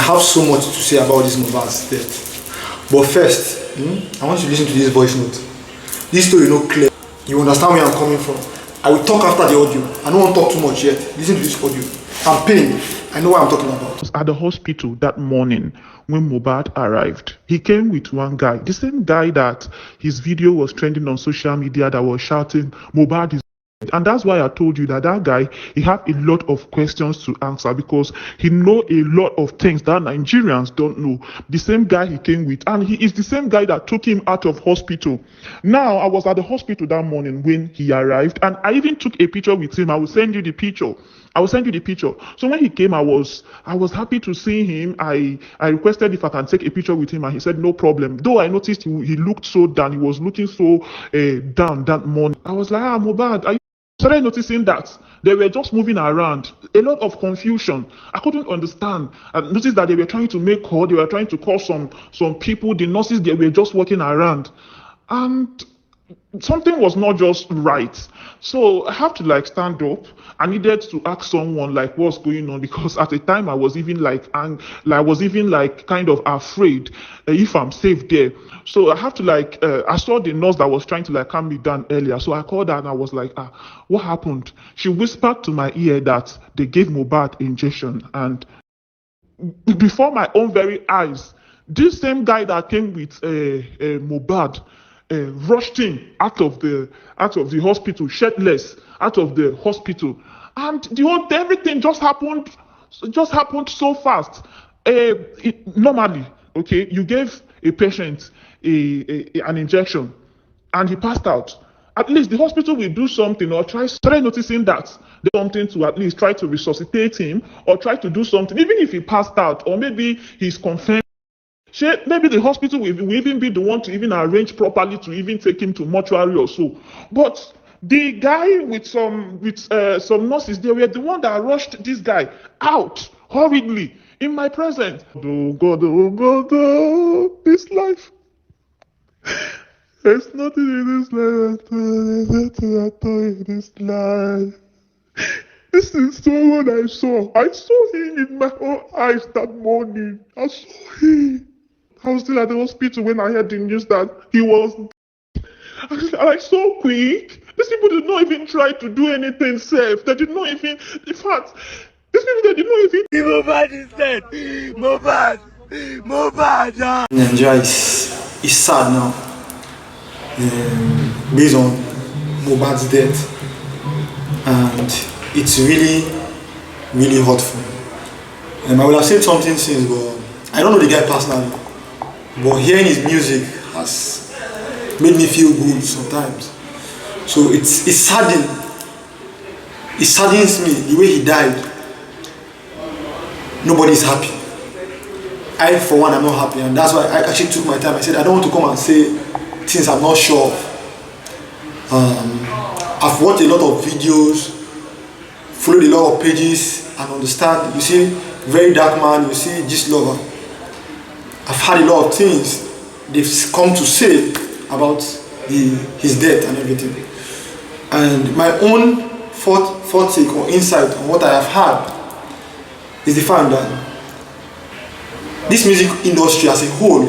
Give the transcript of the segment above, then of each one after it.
have so much to say about this mohbad's death. But first, I want you to listen to this voice note. This story no clear. You understand where I'm coming from. I will talk after the audio. I don't want to talk too much yet. Listen to this audio. I'm paying. I know what I'm talking about. At the hospital that morning when mohbad arrived, he came with one guy, the same guy that his video was trending on social media, that was shouting mohbad is. And that's why I told you that guy, he have a lot of questions to answer, because he know a lot of things that Nigerians don't know. The same guy he came with, and he is the same guy that took him out of hospital. Now, I was at the hospital that morning when he arrived, and I even took a picture with him. I will send you the picture. So when he came, I was happy to see him. I requested if I can take a picture with him, and he said no problem. Though I noticed he looked so down. He was looking so down that morning. I was like, mohbad, are you? Started noticing that they were just moving around, a lot of confusion. I couldn't understand. I noticed that they were trying to make call, they were trying to call some people, the nurses, they were just walking around. And something was not just right. So I have to stand up. I needed to ask someone what's going on, because at the time I was even kind of afraid if I'm safe there. So I have to I saw the nurse that was trying to calm me down earlier. So I called her and I was like, what happened? She whispered to my ear that they gave mohbad injection, and before my own very eyes, this same guy that came with mohbad rushed him out of the hospital, shirtless, out of the hospital, and everything just happened so fast. Normally, okay, you gave a patient an injection, and he passed out. At least the hospital will do something, or try noticing that there's something to at least try to resuscitate him, or try to do something, even if he passed out, or maybe he's confirmed. Maybe the hospital will even be the one to even arrange properly to even take him to mortuary or so. But the guy with some nurses, they were the one that rushed this guy out hurriedly in my presence. Oh God, this life. There's nothing in this life there's nothing at all in this life. This is someone I saw. I saw him in my own eyes that morning. I saw him. I was still at the hospital when I heard the news that he was. So quick. These people did not even try to do anything safe. They did not even. In fact, these people they did not even. mohbad is dead. mohbad. Nigeria is sad now, based on mohbad's death, and it's really, really hurtful. I would have said something since, but I don't know the guy personally. But hearing his music has made me feel good sometimes. So it's saddening. It saddens me the way he died. Nobody's happy. I, for one, am not happy, and that's why I actually took my time. I said I don't want to come and say things I'm not sure of. I've watched a lot of videos, followed a lot of pages, and understand. You see, very dark man. You see, gist lover. I've had a lot of things they've come to say about his death and everything. And my own take or insight on what I have had is the fact that this music industry as a whole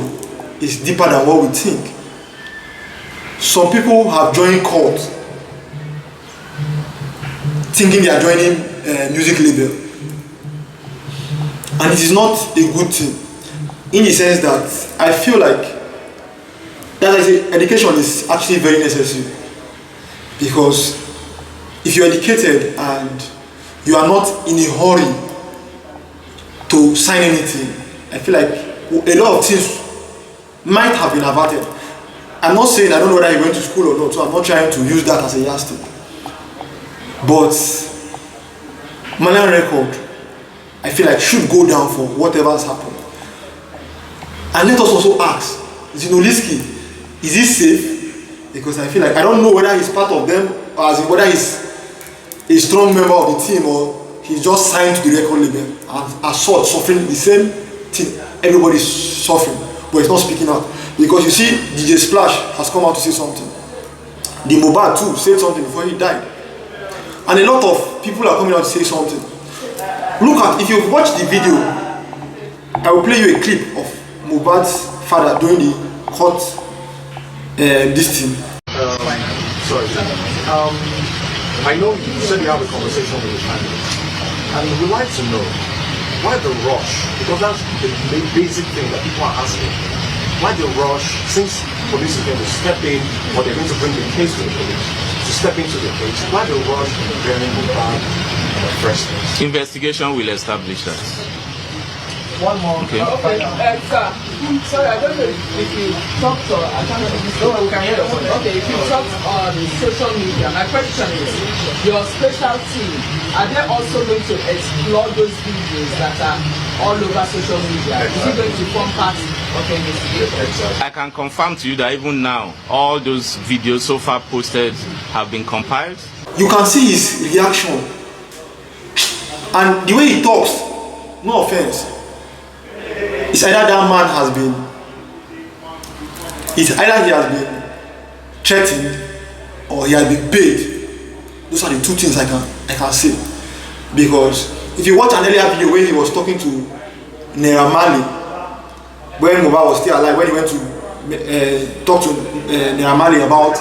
is deeper than what we think. Some people have joined cults thinking they are joining a music label. And it is not a good thing. In the sense that I feel like education is actually very necessary, because if you're educated and you are not in a hurry to sign anything, I feel like a lot of things might have been averted. I'm not saying I don't know whether he went to school or not, so I'm not trying to use that as a yardstick. But Malian record, I feel like should go down for whatever has happened. And let us also ask, Zinoliski, is he safe? Because I feel like I don't know whether he's part of them, or as in whether he's a strong member of the team, or he's just signed to the record label and as such suffering the same thing everybody's suffering, but he's not speaking out. Because you see, DJ Splash has come out to say something. The mohbad too said something before he died. And a lot of people are coming out to say something. Look at, if you've watched the video, I will play you a clip of Mohbad's father doing the court this thing. Sorry. I know you said you have a conversation with your family, and we'd like to know why the rush, because that's the basic thing that people are asking. Why the rush, since police is going to step in, or they're going to bring the case to the police, to step into the case, why the rush in burying Mohbad in the first place? Investigation will establish that. One more. Okay. Sir, sorry, I don't know if you talked or I can't know. No, we can hear your voice. Okay, if you talked on social media, my question is, your special team, are they also going to explore those videos that are all over social media? Is it going to form part of the investigation? I can confirm to you that even now, all those videos so far posted have been compiled. You can see his reaction and the way he talks. No offense. It's either that man has been, it's either he has been threatened or he has been paid. Those are the two things I can say. Because if you watch an earlier video where he was talking to Naira Marley, when Mohbad was still alive, when he went to talk to Naira Marley about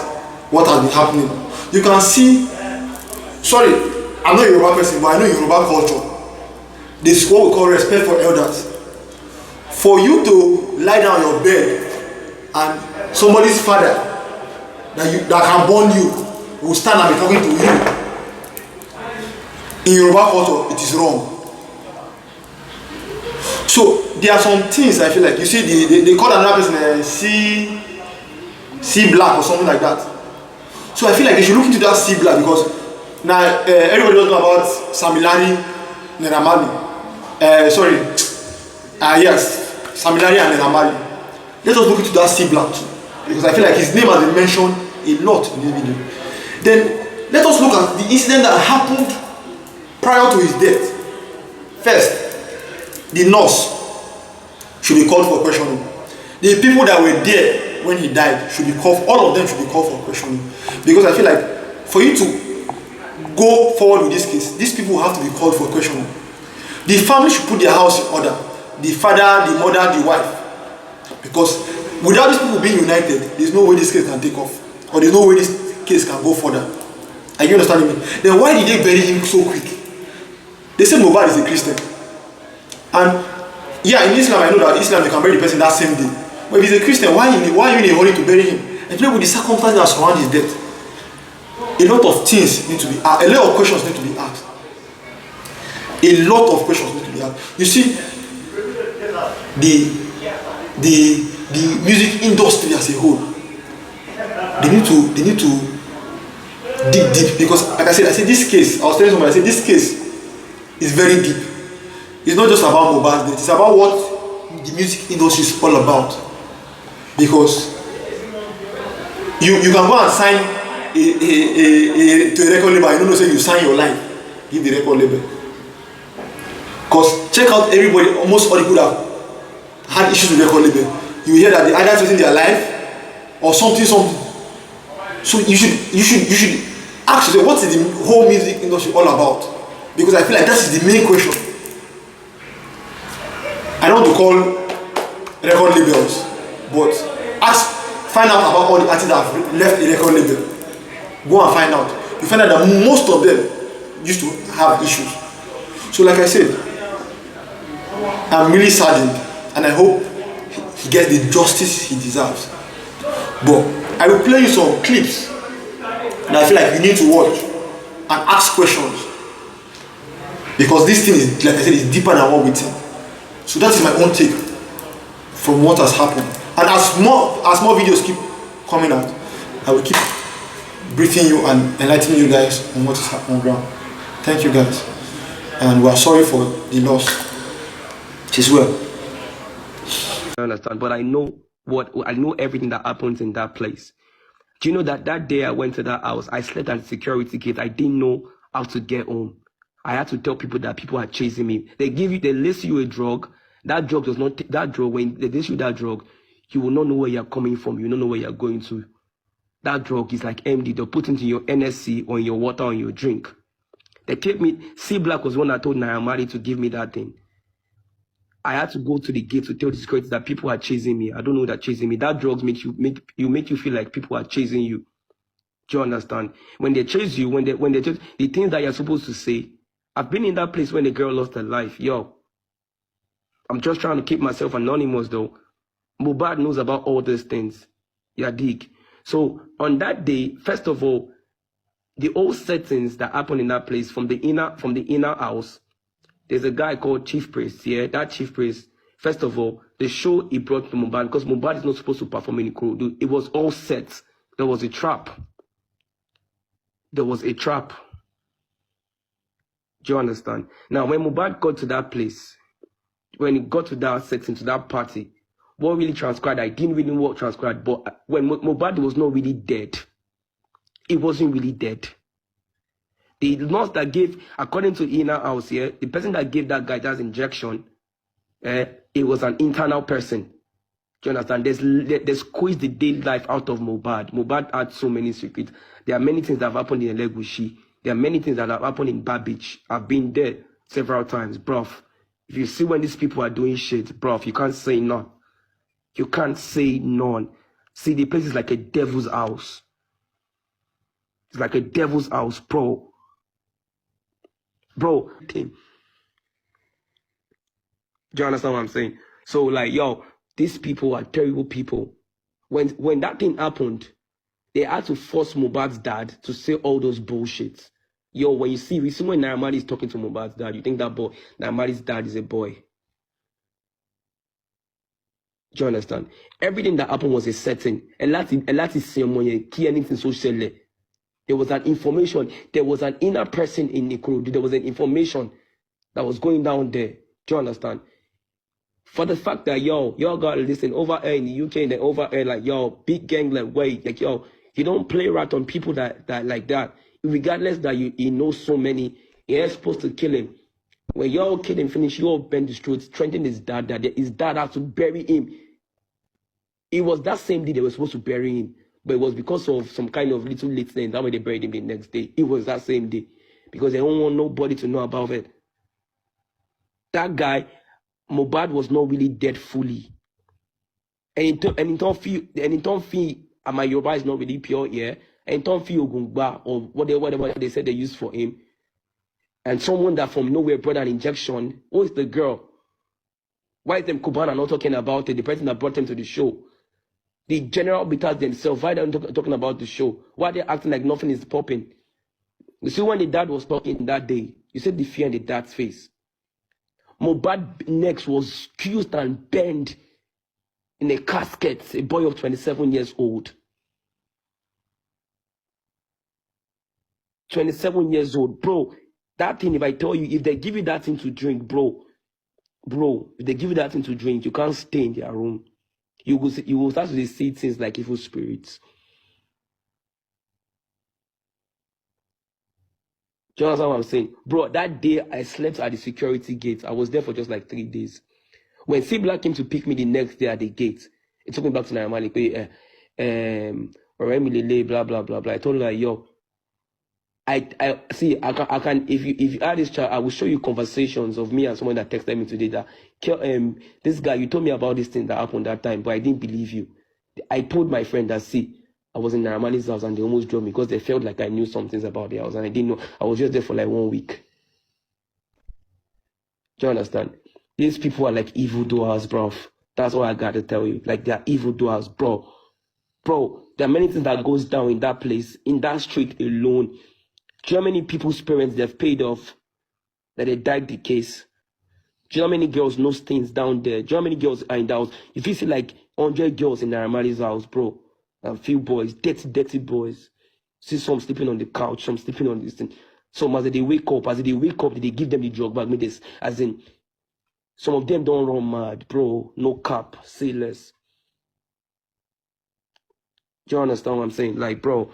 what has been happening, you can see, sorry, I'm not a Yoruba person, but I know Yoruba culture. This is what we call respect for elders. For you to lie down on your bed and somebody's father that can born you will stand and be talking to you, in Yoruba culture, it is wrong. So there are some things I feel like, you see, they call another person C black or something like that. So I feel like they should look into that C black, because now everybody doesn't know about Samilari Nenamali. Yes. Samilari and Nenamali. Let us look into that C black too, because I feel like his name has been mentioned a lot in this video. Then let us look at the incident that happened prior to his death. First, the nurse should be called for questioning. The people that were there when he died should be called, all of them should be called for questioning. Because I feel like for you to go forward with this case, these people have to be called for questioning. The family should put their house in order. The father, the mother, the wife. Because without these people being united, there's no way this case can take off. Or there's no way this case can go further. Are you understanding me? Then why did they bury him so quick? They say Mohbad is a Christian. And yeah, in Islam, I know that Islam, you can bury the person that same day. But if he's a Christian, why are you in a hurry to bury him? And play with the circumstances that surround his death. A lot of things need to be asked. A lot of questions need to be asked. A lot of questions need to be asked. You see, the music industry as a whole, they need to dig deep, because like I said this case, I was telling somebody, I said this case is very deep. It's not just about Mohbad's death, it's about what the music industry is all about. Because you can go and sign to a record label, you don't know, say you sign your life, give the record label. Because check out everybody, almost all the people that had issues with record label, you hear that they either threaten their life or something. So you should ask yourself, what is the whole music industry all about? Because I feel like that is the main question. I don't want to call record labels, but find out about all the artists that have left a record label. Go and find out. You find out that most of them used to have issues. So like I said, I'm really saddened, and I hope he gets the justice he deserves. But I will play you some clips that I feel like you need to watch and ask questions, because this thing is, like I said, is deeper than what we think. So that is my own take from what has happened. And as more videos keep coming out, I will keep briefing you and enlightening you guys on what is happening on ground. Thank you guys, and we are sorry for the loss. It is well. I understand, but I know everything that happens in that place. Do you know that day I went to that house, I slept at the security gate. I didn't know how to get home. I had to tell people that people are chasing me. They list you a drug. That drug does not that drug. When they list you that drug, you will not know where you're coming from. You will not know where you're going to. That drug is like MD. They'll put into your NSC or in your water or in your drink. They kept me. C Black was one that told Naira Marley to give me that thing. I had to go to the gate to tell the security that people are chasing me. I don't know that chasing me. That drugs make you feel like people are chasing you. Do you understand? When they chase you, when they chase the things that you're supposed to say. I've been in that place when the girl lost her life. Yo, I'm just trying to keep myself anonymous though. Mohbad knows about all these things. Yeah, dig. So on that day, first of all, the old settings that happen in that place from the inner house, there's a guy called Chief Priest. Yeah, that Chief Priest. First of all, the show he brought to Mohbad, because Mohbad is not supposed to perform in Ikorodu. It was all set. There was a trap. There was a trap. Do you understand? Now, when Mohbad got to that place, when he got to that setting, to that party, what really transpired, I didn't really know what transpired, but when Mohbad was not really dead, he wasn't really dead. The nurse that gave, according to inner house here, the person that gave that guy that injection, it was an internal person. Do you understand? They squeezed the daily life out of Mohbad. Mohbad had so many secrets. There are many things that have happened in Elegushi. There are many things that have happened in Babbage. I've been there several times, bruv. If you see when these people are doing shit, bruv, you can't say none. You can't say none. See, the place is like a devil's house. It's like a devil's house, bro. Bro, do you understand what I'm saying? So, like, yo, these people are terrible people. When that thing happened, they had to force Mohbad's dad to say all those bullshits. Yo, when you see when Naira Marley is talking to Mohbad's dad, you think that boy, Naira Marley's dad is a boy. Do you understand? Everything that happened was a setting. And that is key anything social. There was an information. There was an inner person in Ikorodu. There was an information that was going down there. Do you understand? For the fact that, yo, y'all gotta listen, over here in the UK and then over here, like, yo, big gang, like, wait, like, yo, you don't play right on people that like that. Regardless that you know so many, you're supposed to kill him. When y'all kill him, finish, you all bend the streets, strengthen his dad, that his dad had to bury him. It was that same day they were supposed to bury him, but it was because of some kind of little lateness. That way they buried him the next day. It was that same day because they don't want nobody to know about it. That guy, Mohbad, was not really dead fully, and it don't feel my Yoruba is not really pure here. And don't feel Ogungba or whatever they said they used for him. And someone that from nowhere brought an injection. Who is the girl? Why is them Kubana not talking about it? The person that brought them to the show. The general beaters themselves, why are they talking about the show? Why are they acting like nothing is popping? You see, when the dad was talking that day, you see the fear in the dad's face. Mohbad's neck was fused and bent in a casket, a boy of 27 years old. 27 years old, bro. That thing, if I tell you, if they give you that thing to drink, bro, if they give you that thing to drink, you can't stay in their room. You will start to see things like evil spirits. Do you understand what I'm saying? Bro, that day I slept at the security gate. I was there for just like 3 days. When Sibla came to pick me the next day at the gate, it took me back to Naira Marley, blah, blah, blah, blah. I told her, like, yo, I see, I can, if you add this chat, I will show you conversations of me and someone that texted me today that, this guy, you told me about this thing that happened that time, but I didn't believe you. I told my friend that, see, I was in Naira Marley's house and they almost drove me because they felt like I knew some things about their house and I didn't know. I was just there for like 1 week. Do you understand? These people are like evildoers, bro. That's all I got to tell you. Like, they are evildoers, bro. Bro, there are many things that goes down in that place, in that street alone. Do you know how many people's parents they've paid off that they died the case? Do you know how many girls know things down there? Do you know how many girls are in the house? If you see like 100 girls in Naira Marley's house, bro, and few boys, dirty boys. See some sleeping on the couch, some sleeping on this thing. Some as they wake up, they give them the drug bag. This, as in, some of them don't run mad, bro. No cap, say less. Do you understand what I'm saying? Like, bro,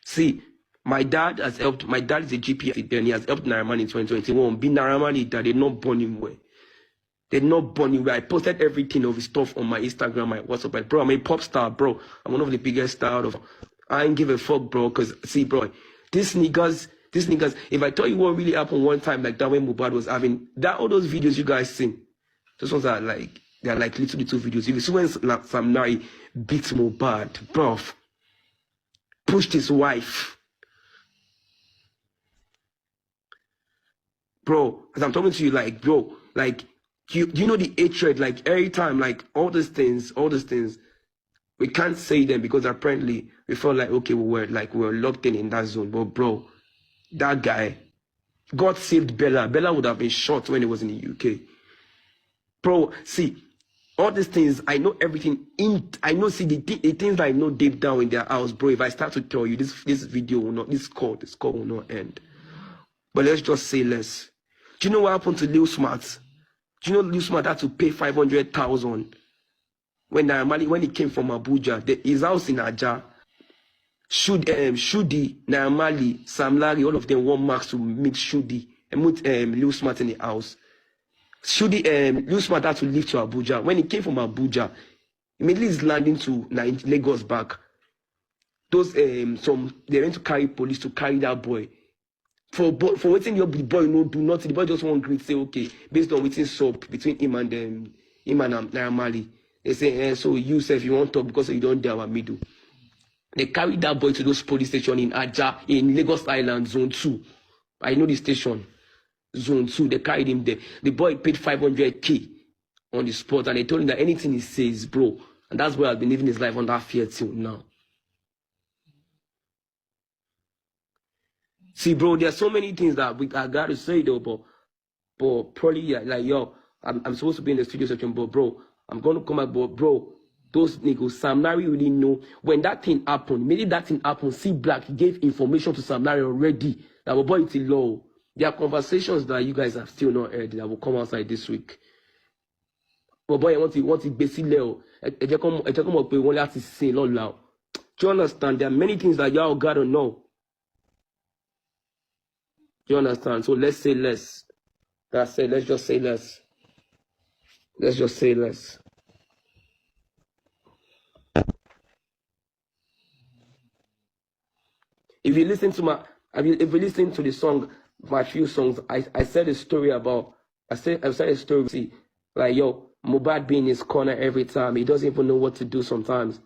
see, my dad has helped. My dad is a GP then. He has helped Naira Marley in 2021. Be Naira Marley that they not born him well. They not born him well. I posted everything of his stuff on my Instagram, my WhatsApp. Like, bro, I'm a pop star, bro. I'm one of the biggest stars of. I ain't give a fuck, bro. Cause see, bro, these niggas. If I tell you what really happened one time, like that when Mohbad was having that, all those videos you guys seen, Those ones are like, they're like little videos. If you see when Sam Larry beat mohbad, bro, pushed his wife, bro, as I'm talking to you, like, bro, like, you know the hatred, like, every time, like, all these things, we can't say them because apparently we felt like, okay, we were locked in that zone. But bro, that guy, God saved Bella. Bella would have been shot when he was in the UK. Bro, see, all these things, I know everything. I know, see, the things that I know deep down in their house, bro. If I start to tell you, this video will not, this call will not end. But let's just say less. Do you know what happened to Lil Smart? Do you know Lil Smart had to pay 500,000 when he came from Abuja? His house in Aja. Shudi, Naamali, Sam Larry, all of them want Max to meet Shudi and put Lil Smart in the house. Shudi, Lil Smart had to leave to Abuja. When he came from Abuja, immediately he's landing to Lagos back. Those they went to carry police to carry that boy. For waiting the boy no do nothing. The boy just want to say okay, based on waiting sub between him and Naamali. They say so you say if you want to talk because you don't dare our middle. They carried that boy to those police station in Aja, in Lagos Island, Zone 2. I know the station, Zone 2. They carried him there. The boy paid 500K on the spot, and they told him that anything he says, bro. And that's why I've been living his life on that fear till now. See, bro, there's so many things that I got to say, though, but probably, yeah, like, yo, I'm supposed to be in the studio section, but, bro, I'm going to come back, but, bro, those niggas, Sam Larry really know when that thing happened. Maybe that thing happened. See Black gave information to Sam Larry already. That will boy it's low. There are conversations that you guys have still not heard that will come outside this week. But boy, I want to basically come up with one last say lot loud. Do you understand? There are many things that y'all gotta know. Do you understand? So let's say less. That's it. Let's just say less. Let's just say less. If you listen to the song, my few songs, I said a story about, I said a story, see, like, yo, mohbad being in his corner every time. He doesn't even know what to do sometimes.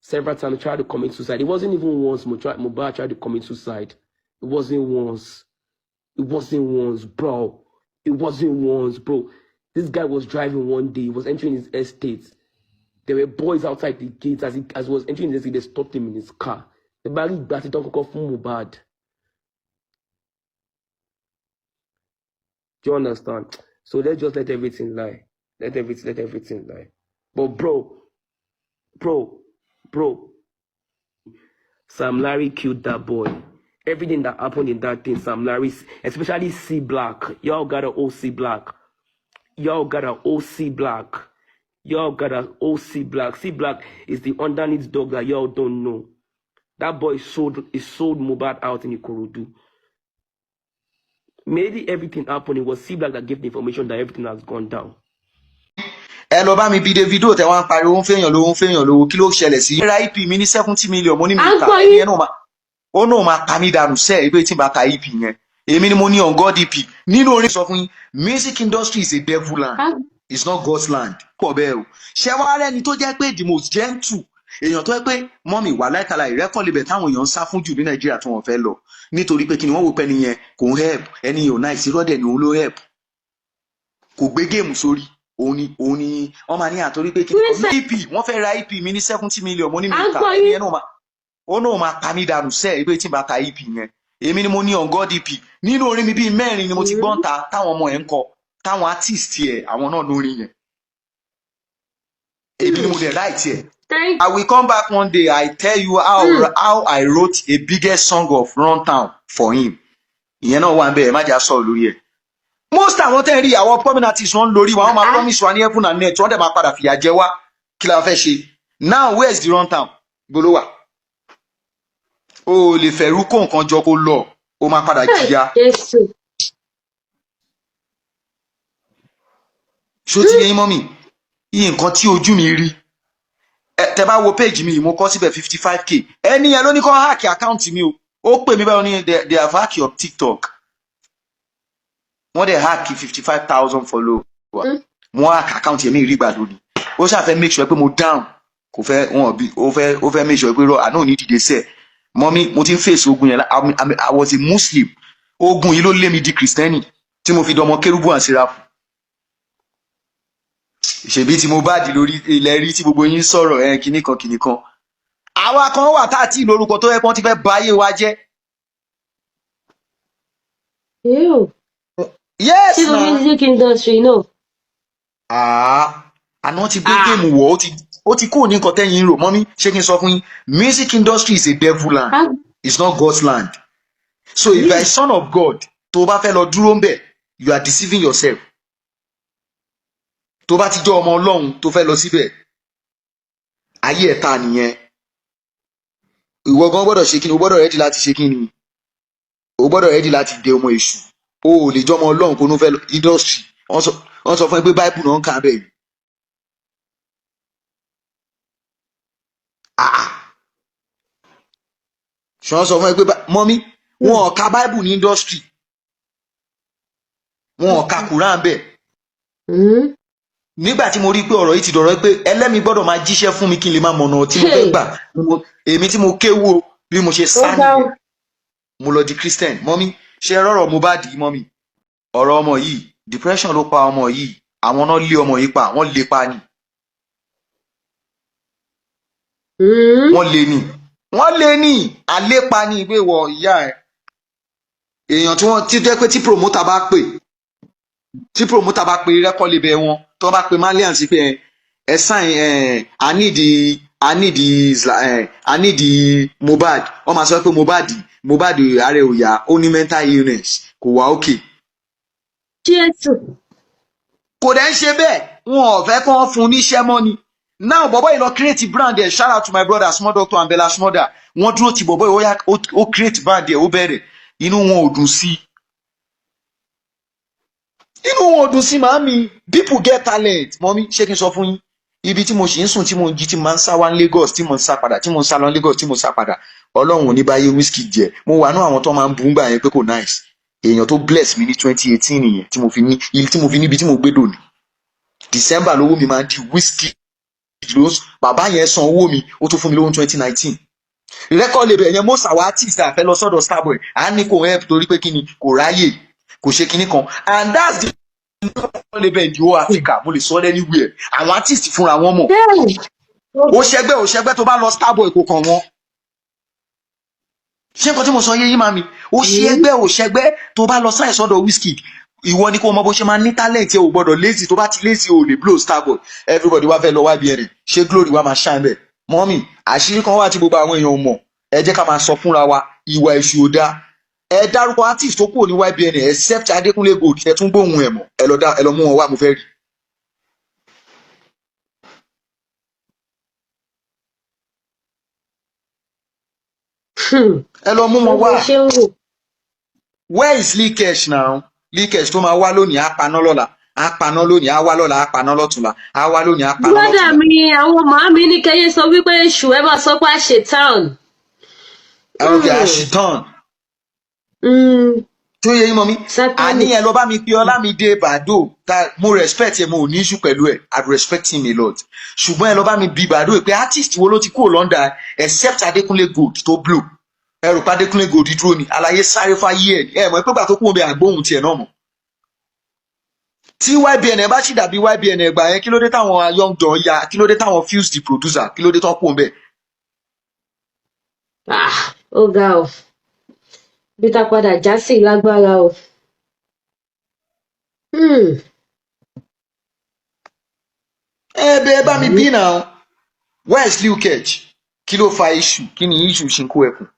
Several times he tried to commit suicide. It wasn't even once mohbad tried to commit suicide. It wasn't once. It wasn't once, bro. It wasn't once, bro. This guy was driving one day. He was entering his estate. There were boys outside the gates. As he was entering his estate, they stopped him in his car. The bag got it on from mohbad. Do you understand? So let's just let everything lie. Let everything lie. But bro, Sam Larry killed that boy. Everything that happened in that thing, Sam Larry, especially C Black. Y'all got an OC Black. Y'all got an OC Black. Y'all got an OC Black. C Black is the underneath dog that y'all don't know. That boy sold mohbad out in Ikorodu. Maybe everything happened. It was C Black that gave the information that everything has gone down. ẹ lọ bá mi bí Davido tẹ wá ń pariwo ń fẹ́yàn lówó kí ló ṣẹlẹ̀ sí. ra ip mi ní 70 million mo ní mi ta ẹni ẹ náà ó náà máa pa mí dànù sẹ́ẹ̀ pé tí n bá ta ip yẹn èmi ni mo ní on God ip nínú orin sọ fún yín music industry is a devil land it's not God's land. pọ̀ bẹ́ẹ̀ o ṣé wàá rẹ́ni tó jẹ́ pé the most gentle èèyàn tó yẹ pé mọ́mì wà láìkàlà ìrẹ́kọ̀ lebẹ̀ táwọn èèyàn ń sá fún jù ní Nàìjíríà tí wọ́n fẹ́ lọ nítorí pé kí ni wọ́n wò pé ẹni yẹn kò ń help ẹni yẹn ò náà ìsirọ́dẹ̀ ni òun ló help kò gbé géèmù sórí òun ni wọ́n máa ní àtòrí pé kí ni ip wọ́n fẹ́ ra ip mi ní 70 million mo ní mi ta ẹni yẹn náà ó náà máa pa mí dànù sẹ́ẹ̀ pé tí n bá ta ip yẹn èmi ni mo ní on God ip nínú orin mi bíi 4 ni mo ti gbọ́n ta táwọn ọmọ ẹ̀ ń kọ táwọn artist ẹ̀ àwọn náà lórí yẹn èmi ni mo dẹ̀ láìtì ẹ̀. I will come back one day. I tell you how I wrote a biggest song of Runtown for him. Ìyẹn náà wà ńbẹ̀ má jà sọ lórí ẹ̀. Most àwọn tẹ́ rí àwọn prominents wọ́n lórí wọn máa promise wa ní heaven and net wọ́n dẹ̀ máa padà fìyà jẹ wá kí la fẹ́ ṣe. Now where is the Runtown? Gbólówà. O lè fẹ̀rù kó nǹkan jọ kó lọ o máa padà jìyà. Ṣó ti yẹn mọ́ mi? Iye nǹkan tí ojú mi rí. Tẹ́ bá wo page mi mo kọ síbẹ̀ 55k ẹni yẹn ló ní kó hack account mi o ó pè mí báwo ni they have hack your TikTok wọ́n dẹ̀ hack 55,000 follow mo hack account yẹn mi rí gbà lónìí ó ṣàfẹ́ make sure pé mo down kò fẹ́ wọn bí ó fẹ́ make sure pé rọ àná òní dìde sẹ́ẹ̀ mọ́mí mo ti ń face ogun yẹn I was a Muslim ogun yìí ló lé mi di Kristẹni tí mo fi dọmọ kérúbù àṣírafù ṣèbí tí mo bá di lórí ilẹ̀ rí tí gbogbo yín sọ̀rọ̀ kìnnìkan àwa kan wà tá àti ìlórúkọ tó yẹ kí wọ́n ti fẹ́ báyé wa jẹ́. Yes na music industry no. Àná ti gbé géèmù wọ̀ ó ti kúrò ní nǹkan tẹ́yìn rò mọ́mí ṣé kí n sọ fún yín music industry is a devil land it's not God's land so if you are a son of God tó bá fẹ́ lọ dúró ń bẹ̀ you are deceiving yourself tó bá ti jẹ́ ọmọ Ọlọ́run tó fẹ́ lọ síbẹ̀ ayé ẹ̀ta nìyẹn ìwọ gan gbọ́dọ̀ ṣe kíni o gbọ́dọ̀ rẹ́dí láti ṣe kíni o gbọ́dọ̀ rẹ́dí láti dé ọmọ èṣù o ò lè jẹ́ ọmọ Ọlọ́run kó ní fẹ́ industry wọ́n sọ fún ẹ pé Bible náà ń kà bẹ́ẹ̀ ṣùgbọ́n sọ fún ẹ pé mọ́mí wọn ò ka Bible ní industry wọn ò ka Quran bẹ́ẹ̀ nígbà tí mo rí pé ọ̀rọ̀ yìí ti dọ̀rọ̀ pé ẹlẹ́mi gbọ́dọ̀ máa jíṣẹ́ fún mi kí n lè máa mọ̀nà tí mo fẹ́ gbà èmi tí mo kéwò bí mo ṣe sá nìyẹn mo lọ di Christian mọ́mí ṣe rọ̀rọ̀ mohbad mọ́mí ọ̀rọ̀ ọmọ yìí depression ló pa ọmọ yìí àwọn náà lé ọmọ yìí pa wọ́n lé pa ni wọ́n lé ní àlépa ní ìgbé wọ ìyá ẹ̀ èèyàn tí wọ́n ti jẹ́ pé tí promoter bá pè rẹ́kọ́ lè bẹ̀ wọn tó bá pe malian sí pé ẹ sign I need mohbad wọ́n máa sọ pé mohbad ààrẹ òyà ó ní mental illness kò wá òkè kò dẹ̀ ń ṣe bẹ́ẹ̀ wọn ò fẹ́ kán fún níṣẹ́ mọ́ ni now bọ̀bọ̀ yìí lọ create brand ẹ̀ shout out to my brother small doctor and Bella Shmurda wọ́n dúró ti bọ̀bọ̀ yìí ó create brand ẹ̀ ó bẹ̀rẹ̀ inú wọn ò dùn sí màámi people get talent mọ́mí ṣé kí n sọ fún yín ibi tí mo ṣì ń sùn tí mo ń jí tí mo máa ń sá wá ní Lagos tí mo ń sá padà tí mo ń sá lọ Lagos tí mo ń sá padà Ọlọ́run ò ní báyé whisky jẹ mo wà náà àwọn tó máa ń bú gbà yẹn pé kò nice èèyàn tó bless mi ní 2018 nìyẹn tí mo fi níbi tí mo gbé dòní December lówó mi máa ń di whisky bàbá yẹn san owó mi ó tún fún mi lówó 2019 record label yẹn most our artists àfẹ́ lọ sọ́dọ̀ Starboy à ní kò help torí pé kíni kò ráyè kò ṣe kíní kan and that's the record label in the whole Africa mo lè sọ anywhere àwọn artists fúnra wọn mọ̀ ó ṣẹgbẹ́ tó bá lọ Starboy kò kàn wọ́n ṣé nǹkan tí mo sọ yé yín màmí ó ṣẹgbẹ́ tó bá lọ sáyẹ̀ sọ́dọ̀ Wizkid ìwọ ni kó mọ bó ṣe máa ní talent ẹ ò gbọ́dọ̀ lazy tó bá ti lazy ò lè blow Starboy everybody wá fẹ́ lọ wá bí ẹrẹ ṣé glory wá máa shine bẹ́ẹ̀ mọ́mì àṣírí kan wà tí gbogbo àwọn èèyàn mọ̀ ẹ jẹ́ ká máa sọ fúnra wa ìwà èṣù ò dáa ẹ dárúkọ artist tó kúrò ní YBN except Adékúnlé Gold ẹ tún gbóhùn ẹ mọ̀ ẹ lọ mú wọn wá mo fẹ́ rí. ẹ lọ mú wọn wá where is Leakash now Leakash tó máa wá lónìí á paná lọ́la á paná lónìí á wá lọ́la á paná lọ́tùnla á wá lónìí á paná lọ́tùnla. brother mi àwọn màá mi ní kẹyẹ sọ wípé èṣù ẹ bá sọ pé àṣetán. ok àṣetán. tí ó yẹ yín mọ mi àní ẹ lọ bá mi pe Ọlámídé Bàdó mo respect ẹ mo ò ní issue pẹ̀lú ẹ I respect him a lot ṣùgbọ́n ẹ lọ bá mi bi Bàdó pé artist wo ló ti kúrò London except Adékúnlé Gold tó blow ẹ rò pé Adékúnlé Gold dúró ni àlàyé sáré fáyé ẹ mọ̀ pé gbà tó kún omi àgbóhùn tiẹ̀ náà mọ̀ tí YBN ẹ bá sì dàbí YBN ẹgbà yẹn kí ló dé táwọn young don ya kí ló dé táwọn fuse the producer kí ló dé tán kún bẹ́ẹ̀. ó ga ọ bí tá padà já sí lágbára o. Bẹ́ẹ̀ bá mi bí náà where is Leakash kí ló fa issue kí ni issue ṣe ń kó ẹkùn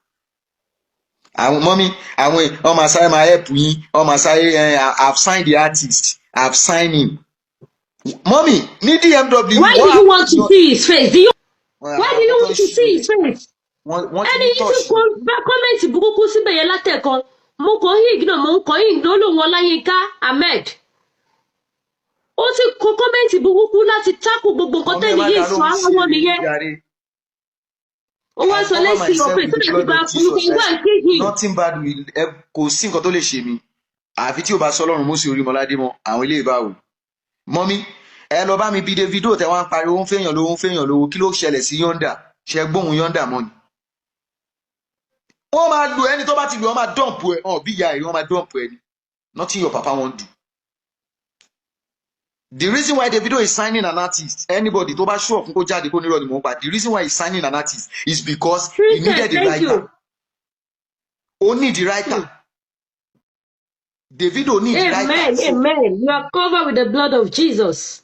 àwọn mọ́mí àwọn ọmọ àṣàyẹ máa help yín ọmọ àṣàyẹ I've signed the artist I've signed him mọ́mí ní DMW. Why do you want to see his face? Why do you want to see his face? ẹni yìí ti kọ kọ́mẹ̀ntì burúkú síbẹ̀ yẹn látẹ̀kan mo kàn yín ìgbìnà mo ń kàn yín ìgbìnà lòun Ọláyínká Ahmed ó ti kọ kọ́mẹ̀ntì burúkú láti tákù gbogbo nǹkan tẹ́lẹ̀ yìí sọ àwọn ọmọ mi yẹn ó wá sọ lẹ́sìn ọ̀pẹ̀ tó lè gba burúkú ìgbà kéjì. nothing bad will kò sí nǹkan tó lè ṣe mí àfi tí o bá sọ Ọlọ́run Mósè Orímọládé mọ́ àwọn ilé ìbáwò mọ́mí ẹ lọ bá mi bí Davido tẹ wá ń pariwo ń fẹ́yàn lówó kí ló ṣẹlẹ̀ sí Yonda ṣe gbóhùn Yonda mọ́ ni. wọ́n máa lu ẹni tó bá ti lu wọ́n máa dọ̀mpù ẹ̀ bí ìyá ẹ̀ wọ́n máa dọ̀mpù ẹ̀ ni nothing your papa won't do. The reason why Davido is signing an artist, anybody tó bá show up kó jáde kó nírọ̀ ni mò ń pa, the reason why he's signing an artist is because he needed a writer. Ó need the writer. Davido needs the writer. Amen. You are covered with the blood of Jesus.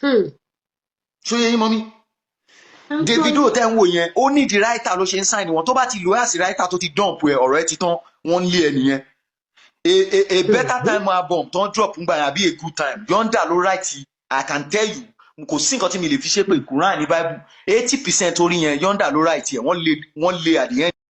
So yẹ yín mọ́mí. Davido tẹ́ ń wò yẹn, ó need the writer ló ṣe ń sign wọn. Tó bá ti lo as writer tó ti dump ẹ̀ ọ̀rọ̀ ẹ ti tán, wọ́n lé ẹ nìyẹn. A better time album don't drop ngbà be a good time. Yonda ló write, I can tell you. Kò sí nǹkan tí mi lè fi ṣe pé Quran ní Bible 80% orí yẹn Yonda ló write ẹ̀ wọ́n lé at the end.